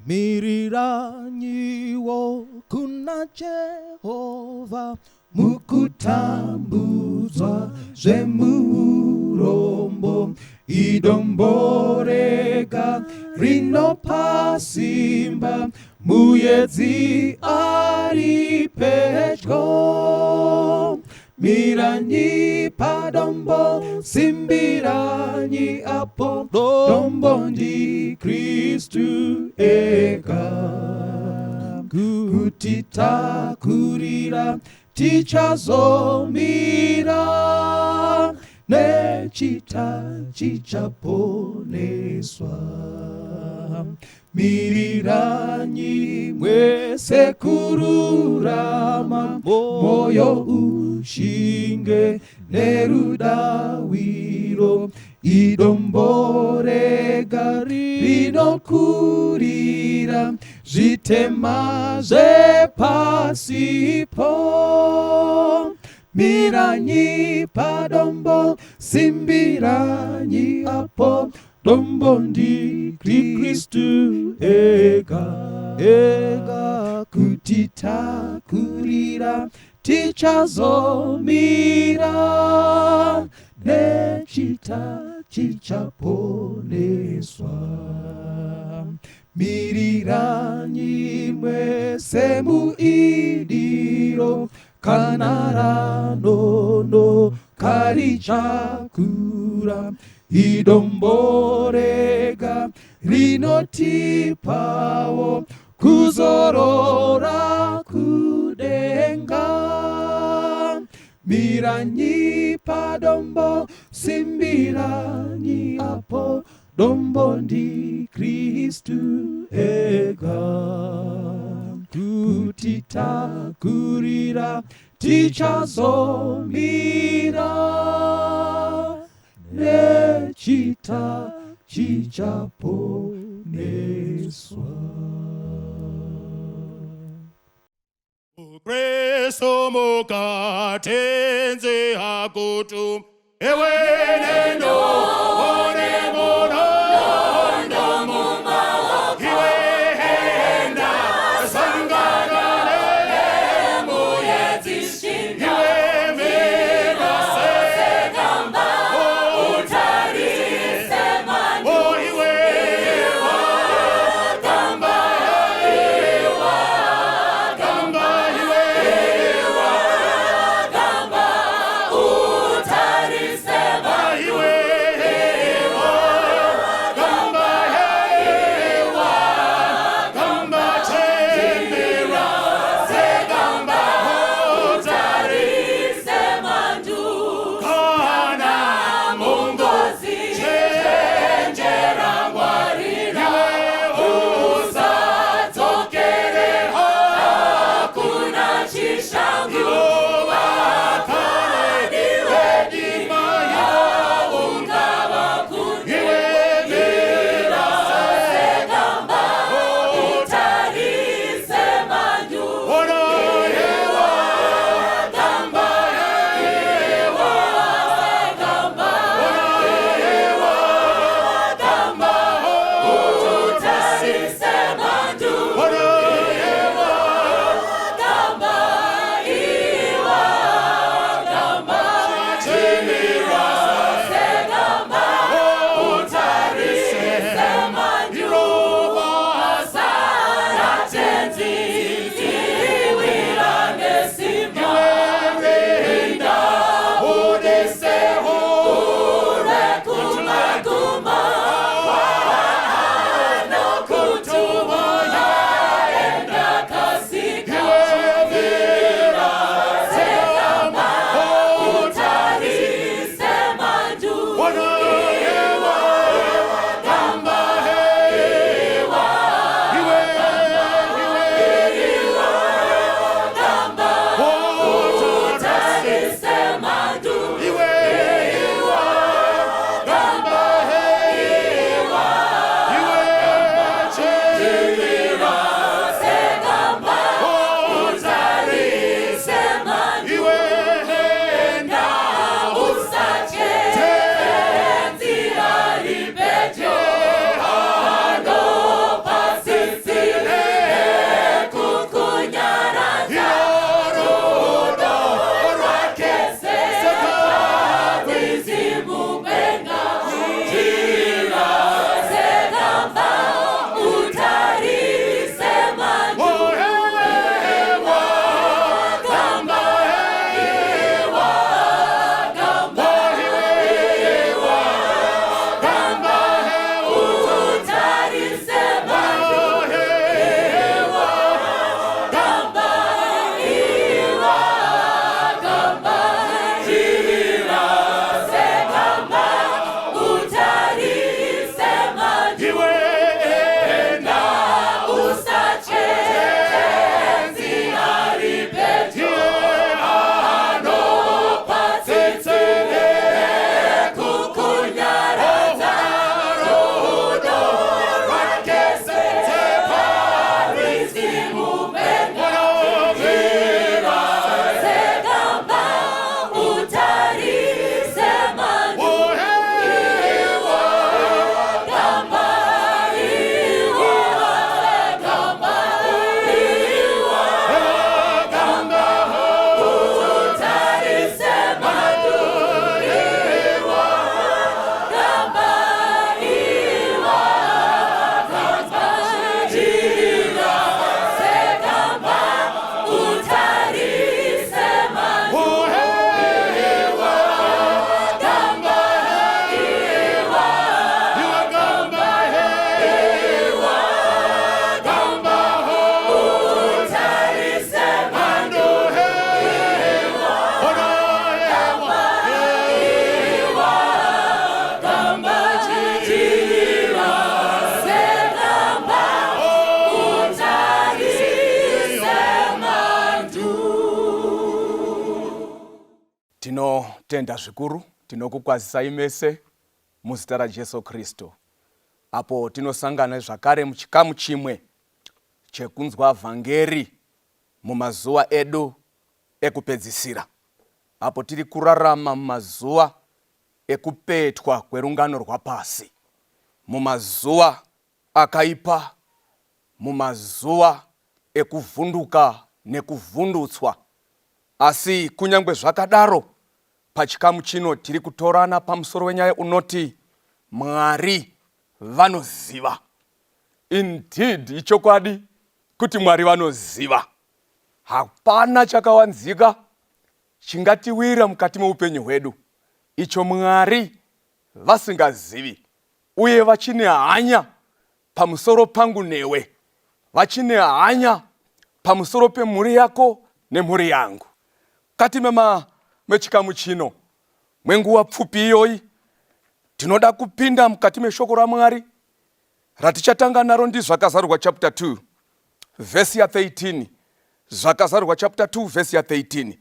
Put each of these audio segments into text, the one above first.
Miriranyiwo kuna Jehova mukutambuzwa zvemurombo idomborega rinopasimba muedzi ari pedyo. Miranyi padombo simbiranyi apo dombo ndi Kristu ega. Kutitakurira tichazomira nechita chichaponeswa. Miriranyi mwese kururama moyo ushinge nerudawiro idomborega rinokurira zvitema zvepasipo. Miranyi padombo simbiranyi apo dombo ndi Kristu ega kutitakurira tichazomira nechita chichaponeswa. Miriranyi mwese muidiro kana ranono karichakura idomborega rinotipawo kuzorora kudenga. Miranyi padombo simbiranyi apo dombo ndi Kristu ega. Kutitakurira tichazomira nechita chichaponeswa. Preso mukatenze hakutu ewe nendo one mona iwe henda sangana moyezi iwe mera segamba utari semani o iwe gamba utari semani iwe Tinotenda zvikuru, tinokukwazisai mese muzita raJesu Kristu. Apo tinosangana zvakare muchikamu chimwe chekunzwa vhangeri mumazuva edu ekupedzisira. Apo tiri kurarama mumazuva ekupetwa kwerungano rwapasi, mumazuva akaipa, mumazuva ekuvhunduka nekuvhundutswa. Asi kunyangwe zvakadaro, pachikamu chino tiri kutorana pamusoro wenyaya unoti Mwari vanoziva. Indeed, ichokwadi kuti Mwari vanoziva. Hapana chakawanzika chingatiwira mukati meupenyu hwedu icho Mwari vasingazivi, uye vachine hanya pamusoro pangu newe, vachine hanya pamusoro pemhuri yako nemhuri yangu. Kati mechikamu chino, mwenguva pfupi iyoyi, tinoda kupinda mukati meshoko raMwari ratichatanga naro ndizvakazarurwa chapter 2 verse ya 13. Zvakazarurwa chapter 2 verse ya 13.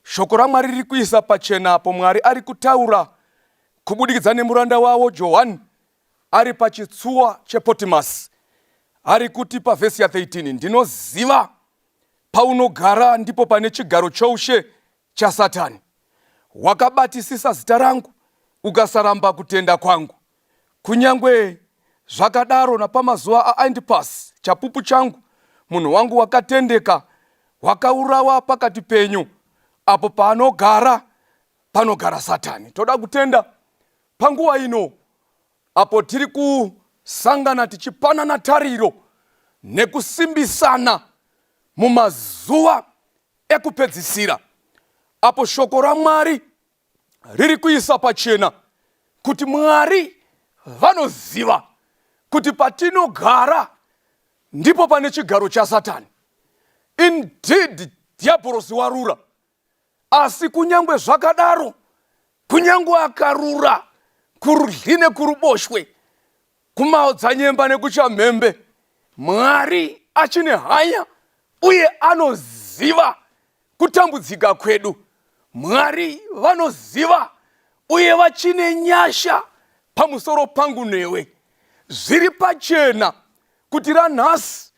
Shoko raMwari riri kuisa pachena apo Mwari ari kutaura kubudikidza nemuranda wavo Johani ari pachitsuwa chePotimasi. Ari kuti pavhesi ya 13, ndinoziva paunogara ndipo pane chigaro choushe chaSatani. Wakabatisisa zita rangu ukasaramba kutenda kwangu. Kunyangwe zvakadaro napamazuva aAndipasi, chapupu changu, munhu wangu wakatendeka, wakaurawa pakati penyu. Apo panogara Satani. Toda kutenda panguva ino, apo tiri kusangana tichipanana tariro nekusimbisana mumazuva ekupedzisira. Apo shoko raMwari riri kuisa pachena kuti Mwari vanoziva kuti patinogara ndipo pane chigaro chaSatani. Indeed, dhiabhorosi warura. Asi kunyangwe zvakadaro, kunyangwe akarura kurudyi nekuruboshwe, kumaodzanyemba nekuchamhembe, Mwari achine hanya uye anoziva kutambudzika kwedu. Mwari vanoziva uye vachine nyasha pamusoro pangu newe. Zviri pachena kuti ranhasi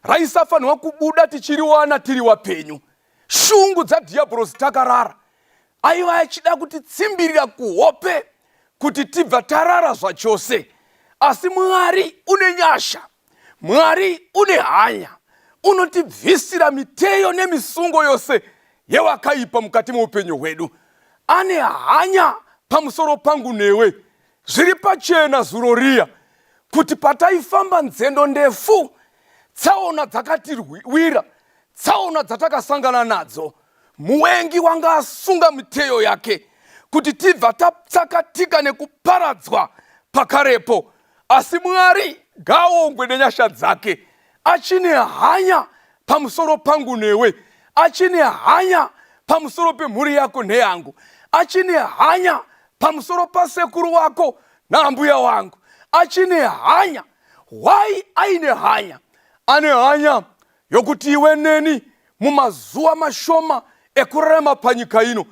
raisafanwa kubuda tichiriwana tiri wapenyu. Shungu dzadhiabhorosi takarara, aiva achida kutitsimbirira kuhope kuti tibva tarara zvachose. Asi Mwari une nyasha, Mwari une hanya, unotibvisira miteyo nemisungo yose yewakaipa mukati meupenyu hwedu. Ane hanya pamusoro pangu newe. Zviri pachena zuro riya kuti pataifamba nzendo ndefu, tsaona dzakatiwira, tsaona dzatakasangana nadzo, muwengi wanga asunga miteyo yake kuti tibva tatsakatika nekuparadzwa pakarepo. Asi Mwari ngaongwe nenyasha dzake, achine hanya pamusoro pangu newe, achine hanya pamusoro pemhuri yako neyangu, achine hanya pamusoro pasekuru wako naambuya wangu, achine hanya. Why aine hanya? Ane hanya yokuti iwe neni mumazuva mashoma ekurarama panyika ino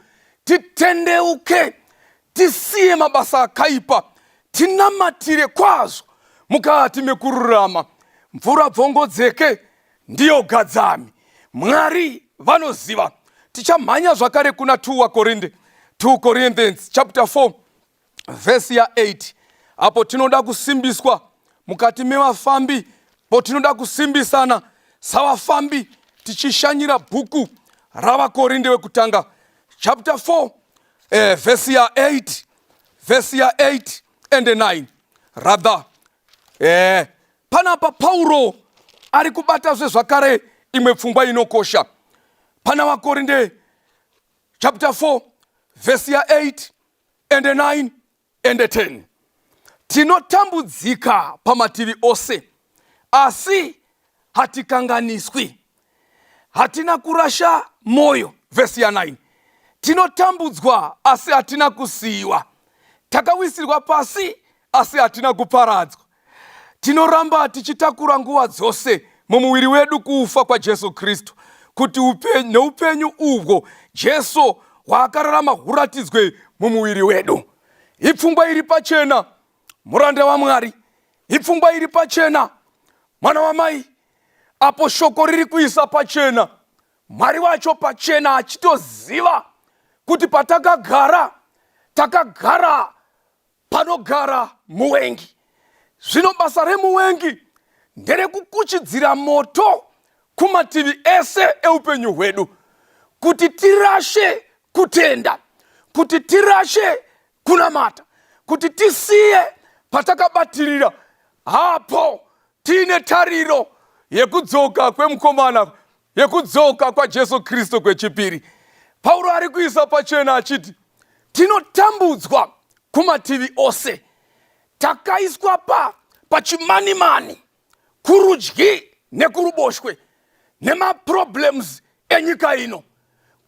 titendeuke, tisiye mabasa akaipa, tinamatire kwazvo mukati mekururama. Mvura bvongodzeke ndiyo gadzami. Mwari vanoziva. Tichamhanya zvakare kuna 2 Corinthians chapter 4 verse ya 8. Apo tinoda kusimbiswa mukati mevafambi, po tinoda kusimbisana savafambi tichishanyira bhuku ravaKorinde wekutanga chapter 4 verse ya 8 and 9. Rather, panapa Pauro ari kubata zvakare imwe pfungwa inokosha. Pana vaKorinde chapter 4 verse ya 8 and 9 and 10. Tinotambudzika pamativi ose, asi hatikanganiswi. Hatina kurasha moyo. Verse ya 9. Tinotambudzwa asi hatina kusiyiwa. Takawisirwa pasi asi hatina kuparadzwa. Tinoramba tichitakura nguva dzose mumuviri wedu kufa kwa Jesu Kristu, kuti upenyu ubwo Jesu hwaakararama huratidzwe mumuviri wedu. Ipfungwa iri pachena, muranda waMwari. Ipfungwa iri pachena, mwana wamai. Apo shoko riri kuisa pachena, Mwari wacho pachena, achitoziva kuti patakagara, takagara panogara muwengi. Zvino basa remuwengi nderekukuchidzira moto kumativi ese eupenyu hwedu, kuti tirashe kutenda, kuti tirashe kunamata, kuti tisiye patakabatirira. Hapo tine tariro yekudzoka kwemukomana, yekudzoka kwaJesu Kristu kwechipiri. Pauro ari kuisa pachena achiti tinotambudzwa kumativi ose, takaiswa pachimanimani, kurudyi nekuruboshwe, nemaproblems enyika ino.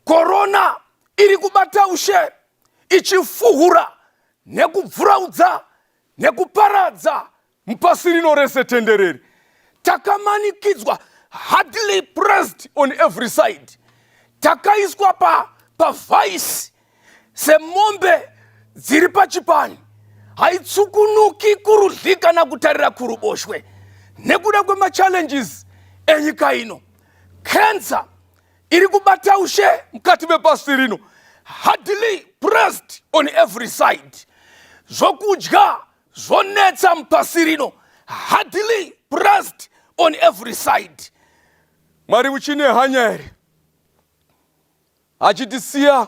Korona iri kubata ushe, ichifuhura nekubvuraudza nekuparadza mupasi rino rese tenderere. Takamanikidzwa, hardly pressed on every side. Takaiswa pavhaisi semombe dziri pachipani, haitsukunuki kurudyi kana kutarira kuruboshwe nekuda kwemachallenges enyika ino. Cancer iri kubata ushe mukati mepasi rino, hardly pressed on every side. Zvokudya zvonetsa mupasi rino, hardly pressed on every side. Mwari uchine hanya here, achitisiya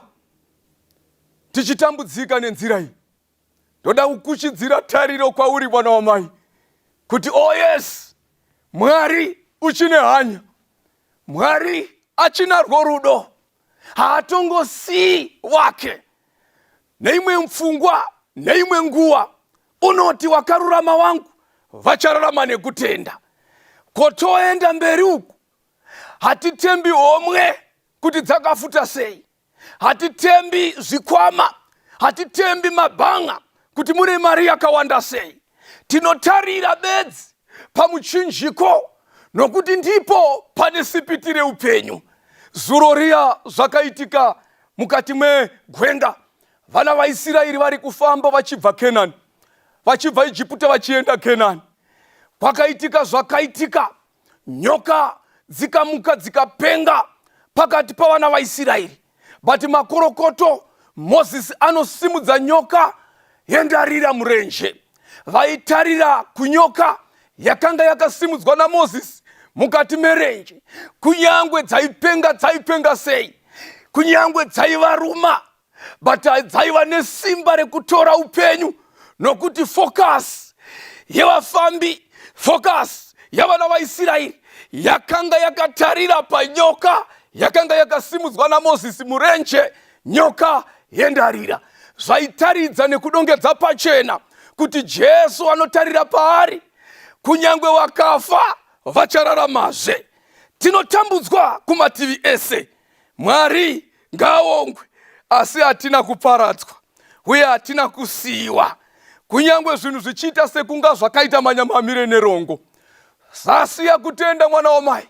tichitambudzika nenzira iyi. Ndoda kukuchidzira tariro kwauri mwana wamai, kuti oh yes, Mwari uchine hanya. Mwari achinarwo rudo, haatongosii wake. Neimwe mfungwa, neimwe nguwa, unoti wakarurama wangu vachararama nekutenda. Kotoenda mberi uku, hatitembi homwe kuti dzakafuta sei, hatitembi zvikwama, hatitembi mabhanga kuti mune mari yakawanda sei. Tinotarira bedzi pamuchinjiko, nokuti ndipo pane sipiti reupenyu. Zuro riya zvakaitika mukati megwenga, vana vaIsraeri vari kufamba vachibva Kenani, vachibva Ijipita vachienda Kenani. Kwakaitika zvakaitika, nyoka dzikamuka dzikapenga pakati pavana vaIsraeri. Bati makorokoto, Mozisi anosimudza nyoka yendarira murenje. Vaitarira kunyoka yakanga yakasimudzwa naMozisi mukati merenje. Kunyangwe dzaipenga sei, kunyangwe dzaivaruma, but dzaiva nesimba rekutora upenyu, nokuti focus yevafambi, focus yavana vaIsraeri yakanga yakatarira panyoka yakanga yakasimudzwa naMozisi murenje, nyoka yendarira. Zvaitaridza nekudongedza pachena kuti Jesu anotarira paari, kunyangwe wakafa vachararamazve. Tinotambudzwa kumativi ese. Mwari ngaaongwe, asi hatina kuparadzwa uye hatina kusiyiwa. Kunyangwe zvinhu zvichiita sekunga zvakaita manyamamire nerongo, sasiya kutenda mwana wamai,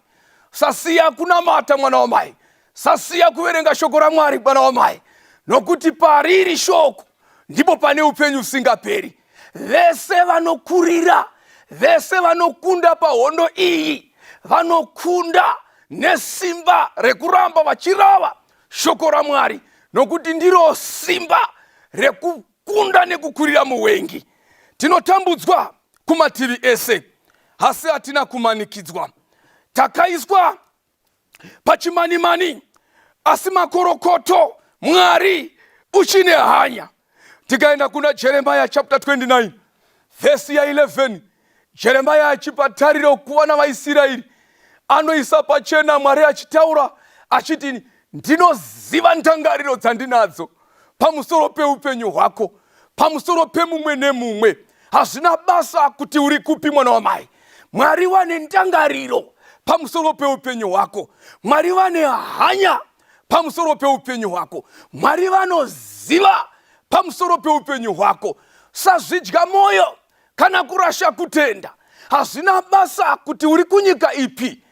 sasiya kunamata mwana wamai, sasiya kuverenga shoko raMwari mwana wamai, nokuti pariri shoko ndipo pane upenyu usingaperi. Vese vanokurira, vese vanokunda pahondo iyi, vanokunda nesimba rekuramba vachirava shoko raMwari, nokuti ndiro simba rekukunda nekukurira muwengi. Tinotambudzwa kumativi ese, asi hatina kumanikidzwa. Takaiswa pachimanimani, asi makorokoto Mwari uchine hanya. Tikaenda kuna Jeremiah chapter 29 verse ya 11, Jeremiah achipa tariro kuvana vaIsraeri, anoisa pachena Mwari achitaura achiti, ndinoziva ndangariro dzandinadzo pamusoro peupenyu hwako, pamusoro pemumwe nemumwe. Hazvina basa kuti uri kupi mwana wamai, Mwari wane ndangariro pamusoro peupenyu hwako. Mwari wane hanya pamusoro peupenyu hwako. Mwari vanoziva pamusoro peupenyu hwako. Sazvidya moyo kana kurasha kutenda, hazvina basa kuti uri kunyika ipi.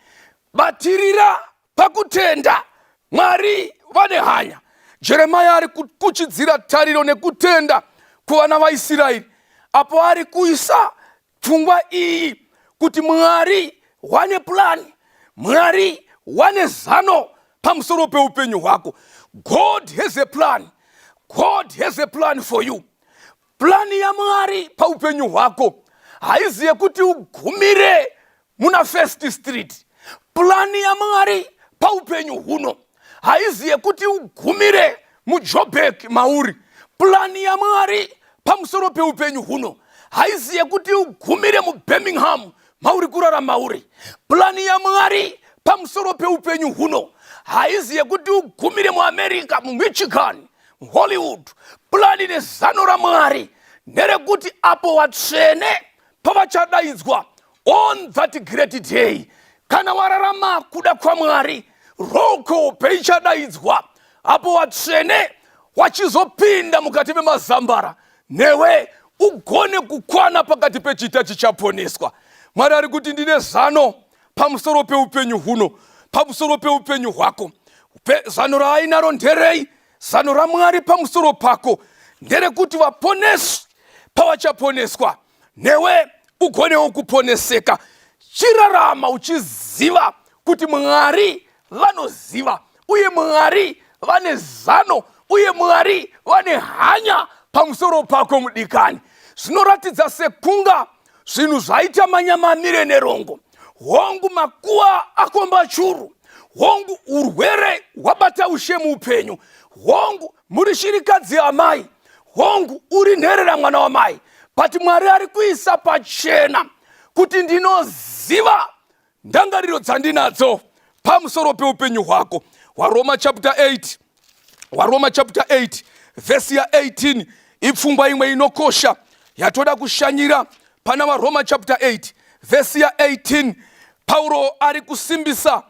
Batirira pakutenda, Mwari vane hanya. Jeremia ari kuchidzira tariro nekutenda kuvana vaIsraeri, apo ari kuisa pfungwa iyi kuti Mwari wane plani, Mwari wane zano pamusoro peupenyu hwako. God has a plan. God has a plan for you. Plani ya Mwari paupenyu hwako haiziye kuti ugumire muna First Street. Plani ya Mwari paupenyu huno haiziye kuti ugumire muJoburg Mauri. Plani ya Mwari pamusoro peupenyu huno haiziye kuti ugumire mu Birmingham Mauri kurara Mauri. Plani ya Mwari pamusoro peupenyu huno haiziye kuti ugumire mu America, mu Michigan, mu Hollywood. Plani nezano ra Mwari nerekuti apo vatsvene pavachadaidzwa on that great day, kana wararama kuda kwaMwari, roll call peichadaidzwa, apo vatsvene wachizopinda mukati memazambara, newe ugone kukwana pakati pechita chichaponeswa. Mwari ari kuti ndine zano pamusoro peupenyu huno, pamusoro peupenyu hwako. Zano raainaro nderei? Zano raMwari pamusoro pako nderekuti vaponeswe pavachaponeswa, newe ugonewo kuponeseka. Chirarama uchiziva kuti Mwari vanoziva, uye Mwari vane zano, uye Mwari vane hanya pamusoro pako mudikani. Zvinoratidza sekunga zvinhu zvaita manyamamire nerongo. Hongu makuwa akomba churu, hongu urwere hwabata ushe muupenyu, hongu muri shirikadzi amai, hongu uri nherera mwana wamai. But Mwari ari kuisa pachena kuti ndinoziva ndangariro dzandinadzo pamusoro peupenyu hwako. Waroma chapter 8 verse ya 18 ipfungwa imwe inokosha yatoda kushanyira pana Waroma chapter 8 verse ya 18. Paulo ari kusimbisa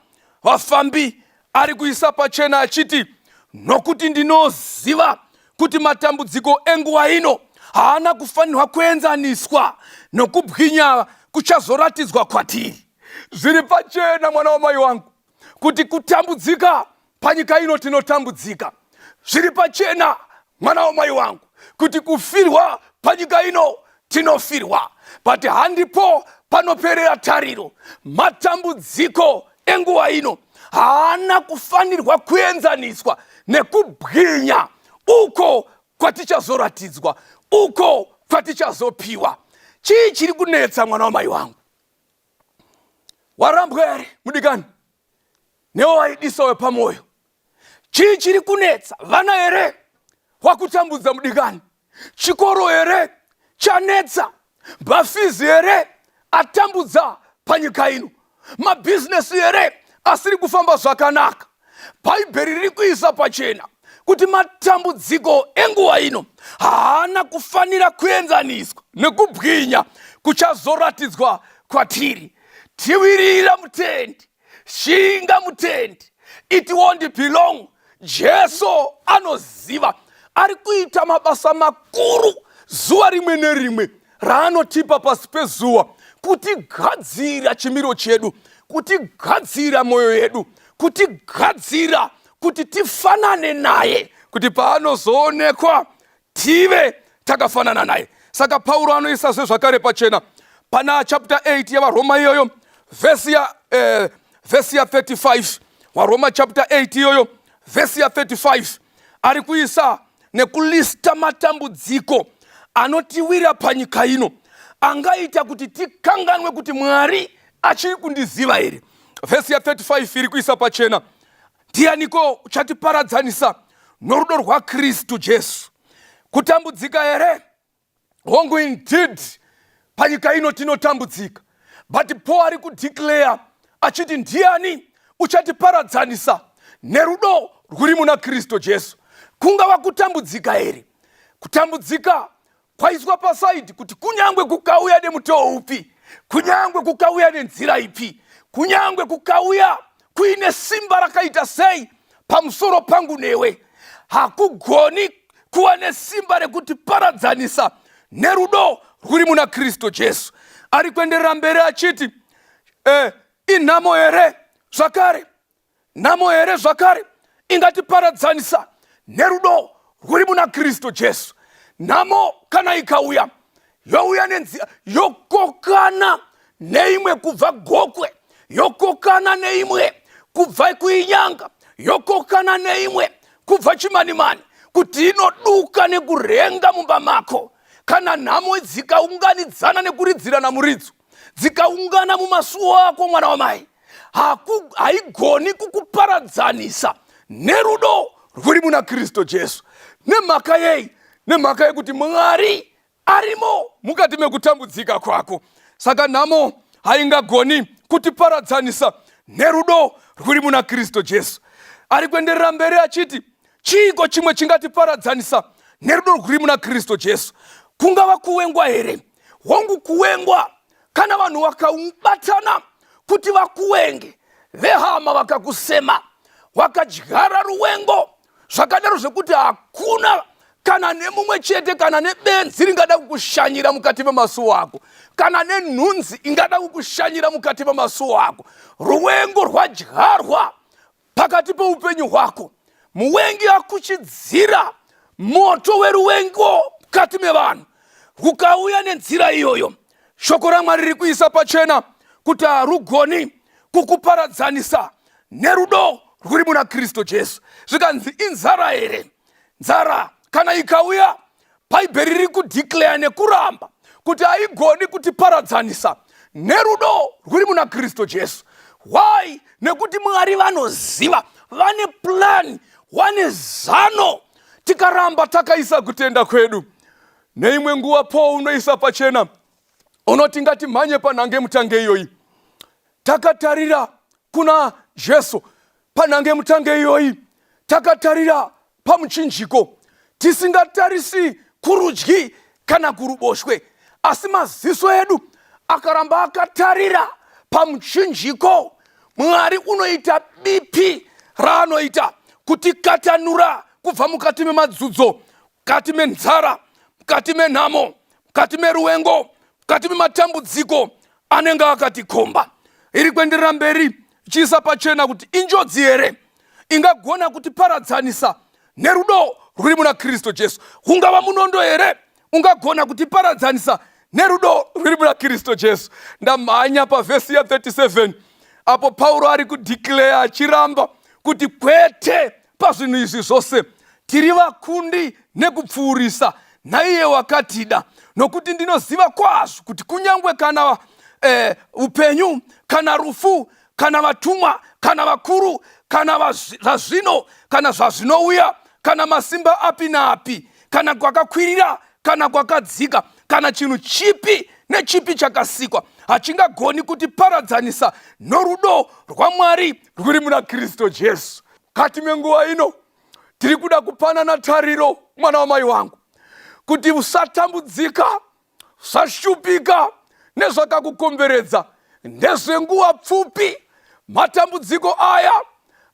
vafambi, ari kuisa pachena achiti, nokuti ndinoziva kuti matambudziko enguva ino haana kufanirwa kuenzaniswa nokubwinya kuchazoratidzwa kwatiri. Zviri pachena mwana wamai wangu kuti kutambudzika panyika ino tinotambudzika. Zviri pachena mwana wamai wangu kuti kufirwa panyika ino tinofirwa. But handipo panoperera tariro. Matambudziko enguva ino haana kufanirwa kuenzaniswa nekubwinya uko kwatichazoratidzwa, uko kwatichazopiwa. Chii chiri kunetsa mwana wamai wangu? Warambwa here mudikani? Newo waidisawe pamoyo. Chii chiri kunetsa? Vana here wakutambudza mudikani? Chikoro here chanetsa? Mafizi here atambudza panyika ino? Mabhizinesi here asiri kufamba zvakanaka? Bhaibheri riri kuisa pachena kuti matambudziko enguva ino haana kufanira kuenzaniswa nekubwinya kuchazoratidzwa kwatiri. Tiwirira mutendi, shinga mutendi, it won't belong. Jesu anoziva, ari kuita mabasa makuru zuva rimwe nerimwe raanotipa pasi pezuva, kutigadzira chimiro chedu, kutigadzira moyo yedu, kutigadzira kuti tifanane naye, kuti paanozoonekwa tive takafanana naye. Saka Paulo anoisa zvakare pachena pana chapter 8 yavaroma iyoyo verse ya 35. Waroma chapter 8 iyoyo verse ya 35 ari kuisa nekulista matambudziko anotiwira panyika ino angaita kuti tikanganwe kuti Mwari achiri kundiziva here. Verse ya 35 iri kuisa pachena, ndianiko uchatiparadzanisa norudo rwaKristu Jesu? Kutambudzika here? Hongu indeed panyika ino tinotambudzika. But Paul ari kudeclare achiti ndiani uchatiparadzanisa nerudo rwuri muna Kristu Jesu? Kungava kutambudzika here? Kutambudzika kwaiswa pasaidi kuti kunyangwe kukauya nemutoo upi, kunyangwe kukauya nenzira ipi, kunyangwe kukauya kuine simba rakaita sei pamusoro pangu newe, hakugoni kuva nesimba rekuti paradzanisa nerudo rwuri muna Kristu Jesu. Ari kuenderera mberi achiti inhamo here zvakare, nhamo here zvakare ingatiparadzanisa nerudo rwuri muna Kristu Jesu. Nhamo kana ikauya, youya nenzira yokokana neimwe kubva gokwe, yokokana neimwe kubva kuinyanga, yokokana neimwe kubva chimanimani, kuti inoduka nekurenga mumba mako. Kana nhamo dzikaunganidzana nekuridzirana muridzo, dzikaungana mumasuo ako mwana wamai, haigoni kukuparadzanisa nerudo rwuri muna Kristu Jesu. Nemhaka yei? Nemhaka yekuti Mwari arimo mukati mekutambudzika kwako. Saka nhamo haingagoni kutiparadzanisa nerudo rwuri muna Kristu Jesu. Ari kuenderera mberi achiti, chiiko chimwe chingatiparadzanisa nerudo rwuri muna Kristu Jesu? Kungava kuwengwa here? Hongu kuwengwa kana vanhu vakabatana kuti vakuwenge, vehama vakakusema, wakadyara ruwengo zvakadaro zvekuti hakuna kana nemumwe chete kana nebenzi ringada kukushanyira mukati memasuo ako, kana nenhunzi ingada kukushanyira mukati memasuo ako. Ruwengo rwadyarwa pakati peupenyu hwako, muwengi akuchidzira moto weruwengo mukati mevanhu, ukauya nenzira iyoyo, shoko raMwari riri kuisa pachena kuti harugoni kukuparadzanisa nerudo rwuri muna Kristu Jesu. Zvikanzi inzara here? Nzara kana ikauya, Bhaibheri riri kudhikleya nekuramba kuti haigoni kutiparadzanisa nerudo rwuri muna Kristu Jesu. Why? Nekuti Mwari vanoziva, vane plan, vane zano. Tikaramba takaisa kutenda kwedu, neimwe nguva po unoisa pachena, unoti ngatimhanye panhange mutange iyoyi. Takatarira kuna Jesu panhange mutange iyoyi, takatarira pamuchinjiko, tisingatarisi kurudyi kana kuruboshwe, asi maziso edu akaramba akatarira pamuchinjiko. Mwari unoita bipi raanoita kutikatanura kubva mukati memadzudzu, mukati menzara, mukati menhamo, mukati meruwengo, mukati mematambudziko anenge akatikomba. Iri kuenderera mberi ichiisa pachena kuti injodzi here ingagona kutiparadzanisa nerudo rwuri muna Kristu Jesu? Ungava munondo here ungagona kutiparadzanisa nerudo rwuri muna Kristu Jesu? Ndamhanya pavhesi ya 37 apo Pauro ari kudhikleya achiramba kuti kwete pazvinhu izvi zvose tiri vakundi nekupfuurisa naiye wakatida, nokuti ndinoziva kwazvo kuti kunyangwe kana upenyu kana rufu kana vatumwa kana vakuru kana zvazvino kana zvazvinouya kana masimba api naapi kana kwakakwirira kana kwakadzika kana chinhu chipi nechipi chakasikwa hachingagoni kutiparadzanisa norudo rwaMwari rwuri muna Kristu Jesu. Kati menguva ino tiri kuda kupanana tariro, mwana wamai wangu, kuti usatambudzika, usashupika nezvakakukomberedza. Ndezvenguva pfupi, matambudziko aya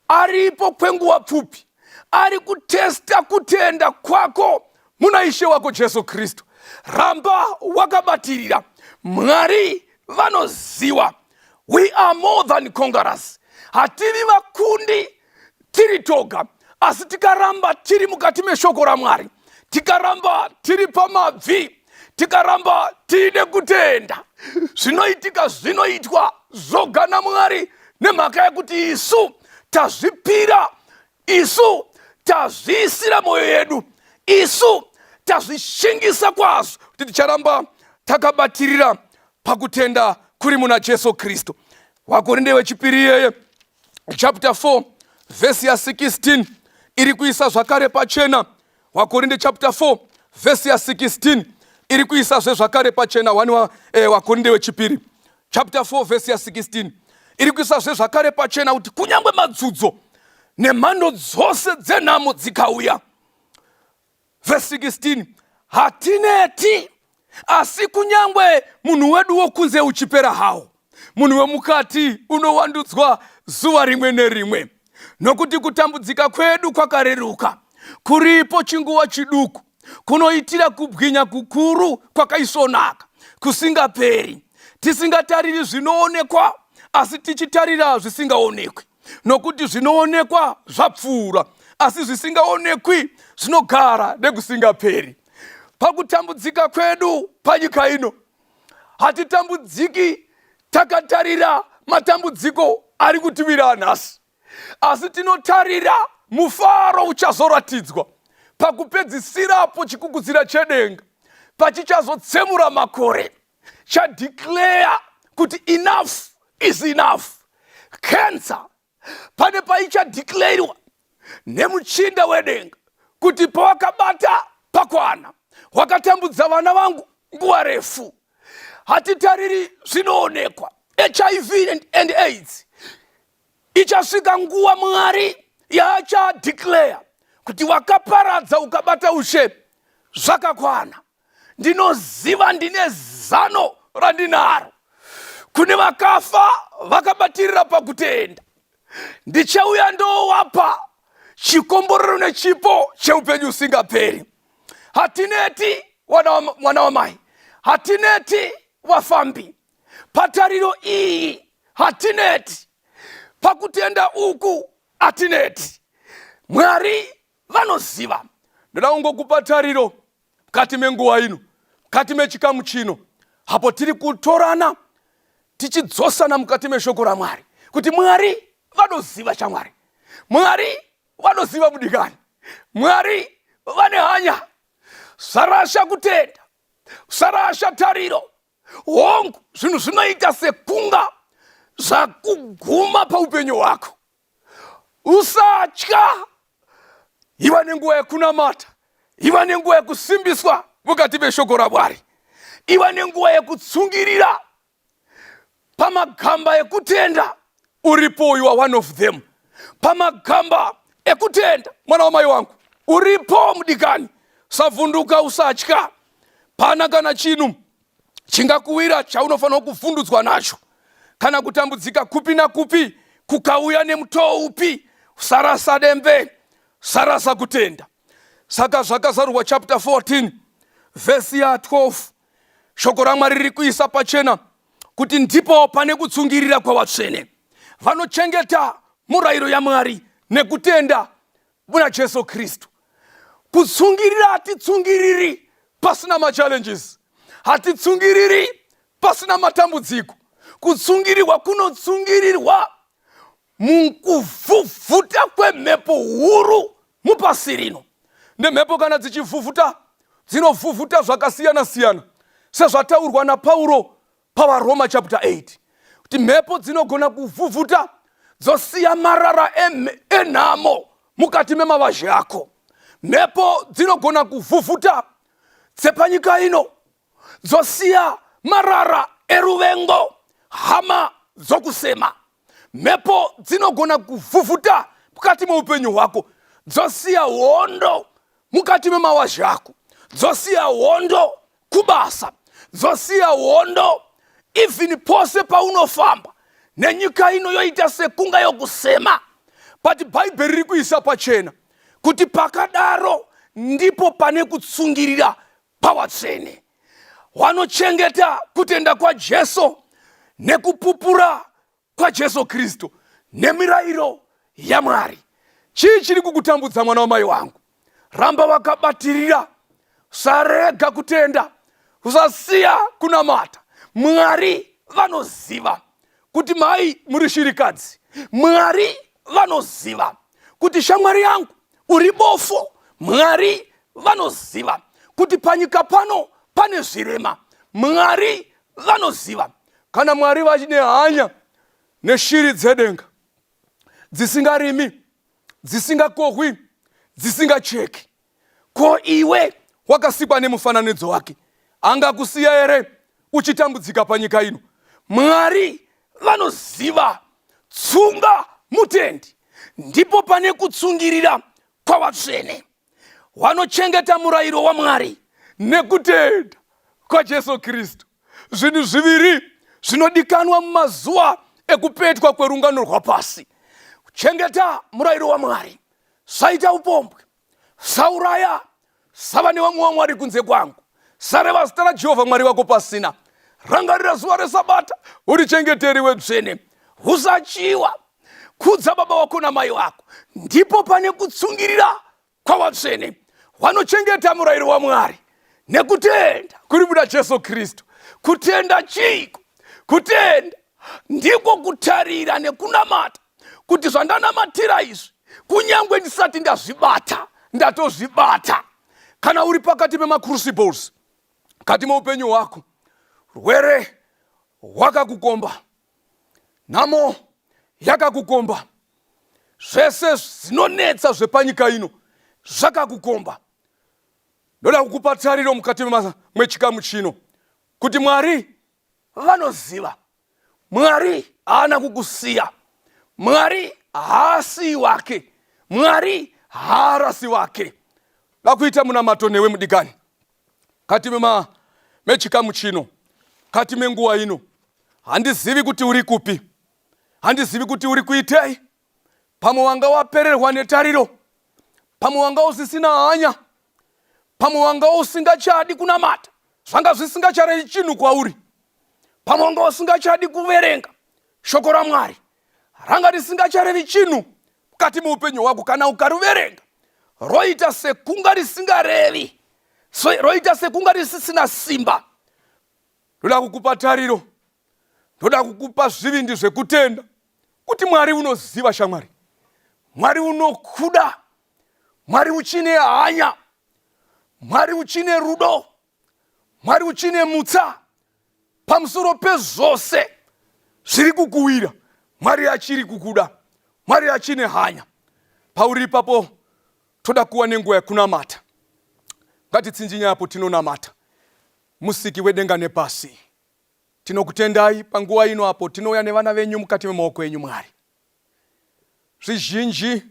aripo kwenguva pfupi, ari kutesta kutenda kwako muna Ishe wako Jesu Kristu. Ramba wakabatirira. Mwari vanoziva, we are more than conquerors. Hatiri vakundi tiri toga, asi tikaramba tiri mukati meshoko raMwari, tikaramba tiri pamabvi, tikaramba tiine kutenda, zvinoitika zvinoitwa zvoga naMwari, nemhaka yekuti isu tazvipira, isu tazviisira moyo yedu, isu tazvishingisa kwazvo kuti ticharamba takabatirira pakutenda kuri muna Jesu Kristu. Wakorinde wechipiri yeye chapter 4 verse ya 16 iri kuisa zvakare pachena. Wakorinde chapter 4 verse ya 16 iri kuisa zvakare pachena. Wakorinde wechipiri chapter 4 verse ya 16 iri kuisa zvakare pachena kuti kunyangwe madzudzo nemhando dzose dzenhamo dzikauya, verse 16, hatineti, asi kunyangwe munhu wedu wokunze uchipera hawo, munhu wemukati unowandudzwa zuva rimwe nerimwe. Nokuti kutambudzika kwedu kwakareruka, kuripo chinguva chiduku, kunoitira kubwinya kukuru kwakaisvonaka kusingaperi, tisingatariri zvinoonekwa asi tichitarira zvisingaonekwi. Nokuti zvinoonekwa zvapfuura asi zvisingaonekwi zvinogara nekusingaperi. Pakutambudzika kwedu panyika ino, hatitambudziki takatarira matambudziko ari kutiwira nhasi, asi tinotarira mufaro uchazoratidzwa pakupedzisirapo chikugudzira chedenga, pachichazotsemura makore, chadeclare kuti enough is enough. Cancer pane paichadeclarewa nemuchinda wedenga kuti pawakabata pakwana, wakatambudza vana vangu nguva refu. Hatitariri zvinoonekwa. HIV and AIDS ichasvika nguva Mwari yaachadeclare kuti wakaparadza ukabata ushe zvakakwana. Ndinoziva, ndine zano randinaro kune vakafa vakabatirira pakutenda. Ndichauya ndowapa chikomborero nechipo cheupenyu usingaperi. Hatineti mwana wamai, hatineti vafambi. Patariro iyi hatineti, pakutenda uku hatineti. Mwari vanoziva. Ndoda kungokupa tariro mukati menguva ino, mukati mechikamu chino, hapo tiri kutorana tichidzosana mukati meshoko raMwari, kuti Mwari vanoziva chamwari, Mwari vanoziva mudikani, Mwari vane hanya. Sarasha kutenda, sarasha tariro, hongu zvinhu zvinoita sekunga zvakuguma paupenyu hwako. Usatya. Iva nenguva yekunamata, iva nenguva yekusimbiswa mukati meshoko raMwari, iva nenguva yekutsungirira pamagamba ekutenda. Uripo, you are one of them. Pamagamba ekutenda, mwana wamai wangu, uripo mudikani. Savunduka, usatya. Pana kana chinhu chingakuwira chaunofanira kuvhundutswa nacho, kana kutambudzika kupi na kupi kukauya nemutoo upi, sarasa dembe, sarasa kutenda. Saka zvakazarurwa chapter 14 verse ya 12, shoko raMwari riri kuisa pachena kuti ndipo pane kutsungirira kwavatsvene vanochengeta murayiro yaMwari nekutenda muna Jesu Kristu. Kutsungirira hatitsungiriri pasina machallenges, hatitsungiriri pasina matambudziko. Kutsungirirwa kunotsungirirwa mukuvhuvhuta kwemhepo huru mupasi rino. Nemhepo kana dzichivhuvhuta, dzinovhuvhuta zvakasiyana siyana, sezvataurwa naPauro pavaroma chapter 8, kuti mhepo dzinogona kuvhuvhuta dzosiya marara enhamo mukati memavazhe ako. Mhepo dzinogona kuvhuvhuta dzepanyika ino dzosiya marara eruvengo, hama dzokusema. Mhepo dzinogona kuvhuvhuta mukati meupenyu hwako dzosiya hondo mukati memavazhe ako, dzosiya hondo kubasa, dzosiya hondo even pose paunofamba. Nenyika ino yoita sekunga yokusema, but Bhaibheri riri kuisa pachena kuti pakadaro ndipo pane kutsungirira pavatsvene. Wanochengeta kutenda kwa Jesu nekupupura kwa Jesu Kristu nemirayiro yaMwari. Chii chiri kukutambudza mwana wamai wangu? Ramba wakabatirira, sarega kutenda, usasiya kunamata. Mwari vanoziva kuti mai muri shirikadzi, Mwari vanoziva kuti shamwari yangu uri bofo, Mwari vanoziva kuti panyika pano pane zvirema, Mwari vanoziva. Kana Mwari vachine hanya neshiri dzedenga dzisingarimi, dzisingakohwi, dzisingacheki, ko iwe wakasikwa nemufananidzo wake, angakusiya ere uchitambudzika panyika ino? Mwari vanoziva. Tsunga mutendi, ndipo pane kutsungirira kwavatsvene. Wanochengeta murayiro waMwari nekutenda kwa Jesu Kristu. Zvinhu zviviri zvinodikanwa mumazuva ekupetwa kwerungano rwapasi: kuchengeta murayiro waMwari, saita upombwe, sauraya, sava nevamwe vaMwari kunze kwangu, sareva zita raJehovha Mwari wako pasina, rangarira zuva reSabata, urichengeteriwe dzvene, usachiwa. kudza baba wako namai wako, ndipo pane kutsungirira kwavatsvene vanochengeta murayiro waMwari nekutenda kuri muna Jesu Kristu. Kutenda chiko? Kutenda ndiko kutarira nekunamata kuti zvandanamatira izvi, kunyangwe ndisati ndazvibata, ndatozvibata. Kana uri pakati pemacrucibles, kati meupenyu hwako, rwere hwakakukomba, nhamo yakakukomba, zvese zvinonetsa zvepanyika ino zvakakukomba, ndoda kukupa tariro mukati mwechikamu chino kuti Mwari vanoziva. Mwari haana kukusiya. Mwari haasiyi wake. Mwari haarasi wake. Lakuita munamato newe mudigani kati mechikamu chino, kati menguva ino. Handizivi kuti uri kupi, handizivi kuti uri kuitei. Pamwe wanga wapererwa netariro, pamwe wanga usisina hanya, pamwe wanga usingachadi kunamata, zvanga zvisingacharei chinhu kwauri. Pamwe wanga usingachadi kuverenga shoko raMwari, ranga risingacharevi chinhu mukati meupenyu hwako. Kana ukariverenga, roita sekunga risingarevi, roita sekunga risisina simba. Ndoda kukupa tariro, ndoda kukupa zvivindi zvekutenda kuti Mwari unoziva shamwari. Mwari unokuda, Mwari uchine hanya, Mwari uchine rudo, Mwari uchine mutsa. Pamusoro pezvose zviri kukuwira, Mwari achiri kukuda, Mwari achine hanya. Pauri ipapo toda kuwa nenguva yekunamata. Ngatitsinjinya apo tinonamata Musiki wedenga nepasi. Tinokutendai panguva ino apo tinouya nevana venyu mukati memaoko enyu Mwari. Zvizhinji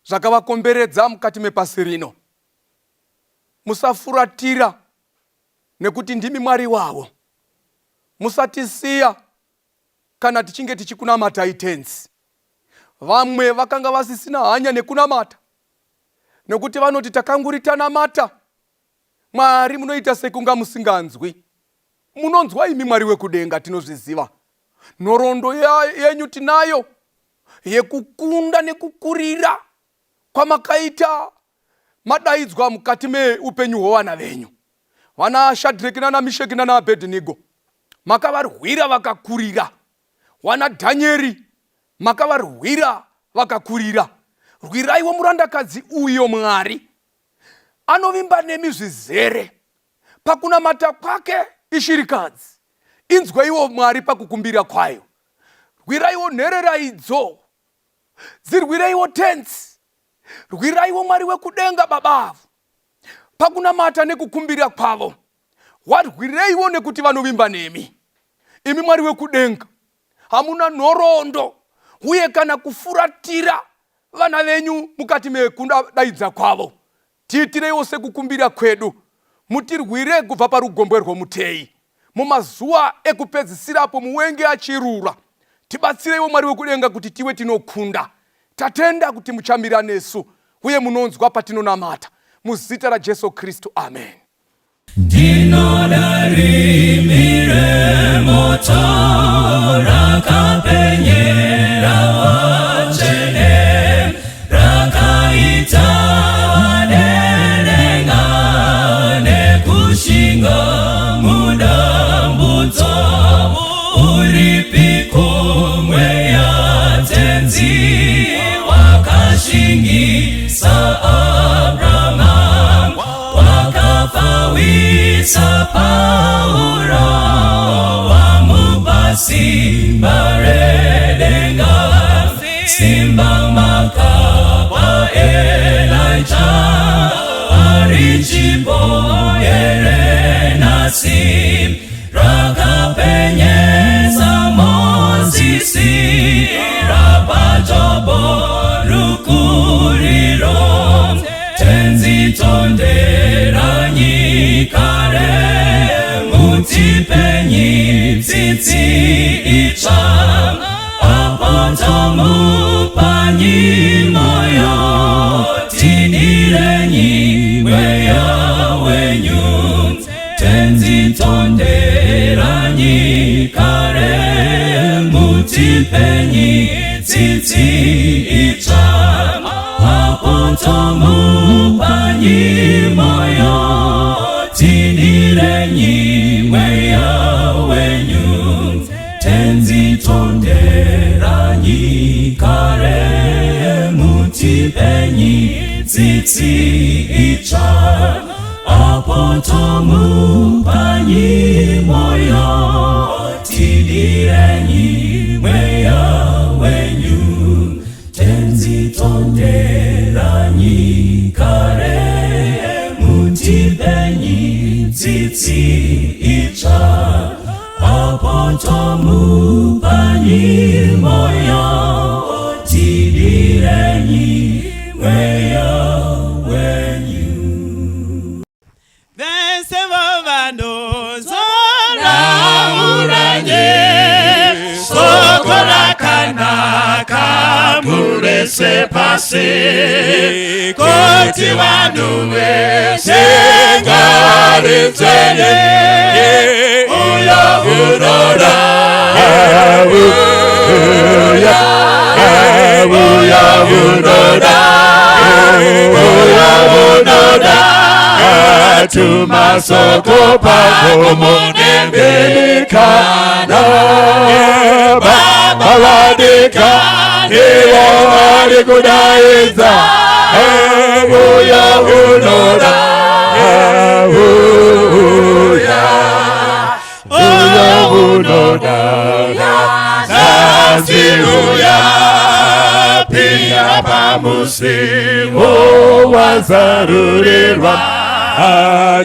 zvakavakomberedza mukati mepasi rino. Musafuratira nekuti ndimi Mwari wavo. Musatisiya kana tichinge tichikunamatai tenzi. Vamwe vakanga vasisina hanya nekunamata nekuti vanoti takanguri tanamata. Mwari munoita sekunga musinganzwi. Munonzwa imi Mwari wekudenga, tinozviziva. Nhoroondo yenyu tinayo yekukunda nekukurira kwamakaita madaidzwa mukati meupenyu hwevana venyu. Vana Shadreki nana Mesheki nana Abednego makavarwira vakakurira. Vana Dhanieri makavarwira vakakurira. Rwiraiwo murandakadzi uyo Mwari. Anovimba nemi zvizere. Pakunamata kwake ishirikadzi. Inzwaiwo Mwari pakukumbira kwayo. Rwiraiwo nherera idzo. Dzirwiraiwo tenzi. Rwiraiwo Mwari wekudenga babavo. Pakunamata nekukumbira kwavo. Warwireiwo nekuti vanovimba nemi. Imi Mwari wekudenga, hamuna nhoroondo uye kana kufuratira vana venyu mukati mekudaidzwa kwavo. Tiitireiwo sekukumbira kwedu. Mutirwire kubva parugombwe rwomuteyi. Mumazuva ekupedzisirapo muwenge achirura. Tibatsireiwo Mwari wekudenga kuti tive tinokunda. Tatenda kuti muchamira nesu uye munonzwa patinonamata. Muzita raJesu Kristu, amen. Ndinodarimire moto rakapenyera wachene rakaita vadenenga nekushinga mudambudzo uripiko mweya tenzi wakashingisa Abraham wakafawisa Pauro wamupa simba redenga simba makapa Elijah arichipo yerenasi rakapenyeza Mozisi rapajobo rukuriro tenzi tondera nyikare mutipenyi tsitsi icha apotomupa nyimoyo tinirenyi weya wenyu tenzi tondera nyikare mutipenyi tsitsi tsitsi icha apotomu panyimoyo tinirenyi weya wenyu tenzi tonderanyi kare mutipenyi tsitsi icha apotomu panyimoyo tinirenyi weya wenyu tenzi tonderanyi kare mutipenyi tsitsi icha apotomu panyimoyo tinirenyi weya wenyu. Vesevo vanozora uranye sokora kanaka murese pase koti vanuwe sengarizele uya unoda uya unoda tumasoko pakomonebelikana baba wadika iwo walikudaiza uya unoda uya unoda nasi uya pia pamusimu wazarurirwa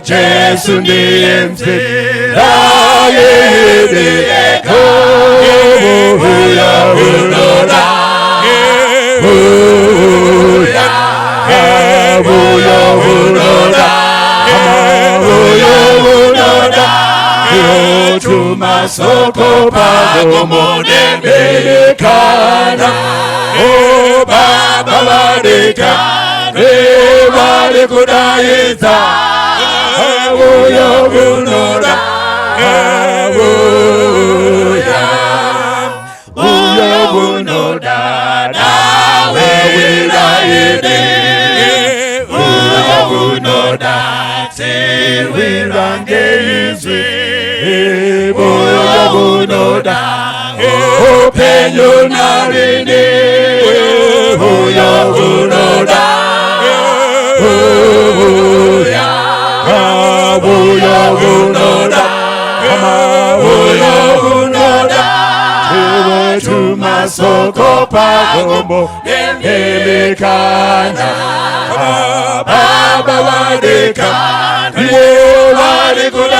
Jesu ndiye nzira yehideko uya unoda uya unoda tumasoko pakomonebelikana baba wadika walikudaiza uya unoda uya unoda nawe wilaide uya unoda tewirangeizwi uya unoda upenyu narini uya unoda uya unoda iwe tumasoko pakomonebelikana baba wadika iwo walikudaiza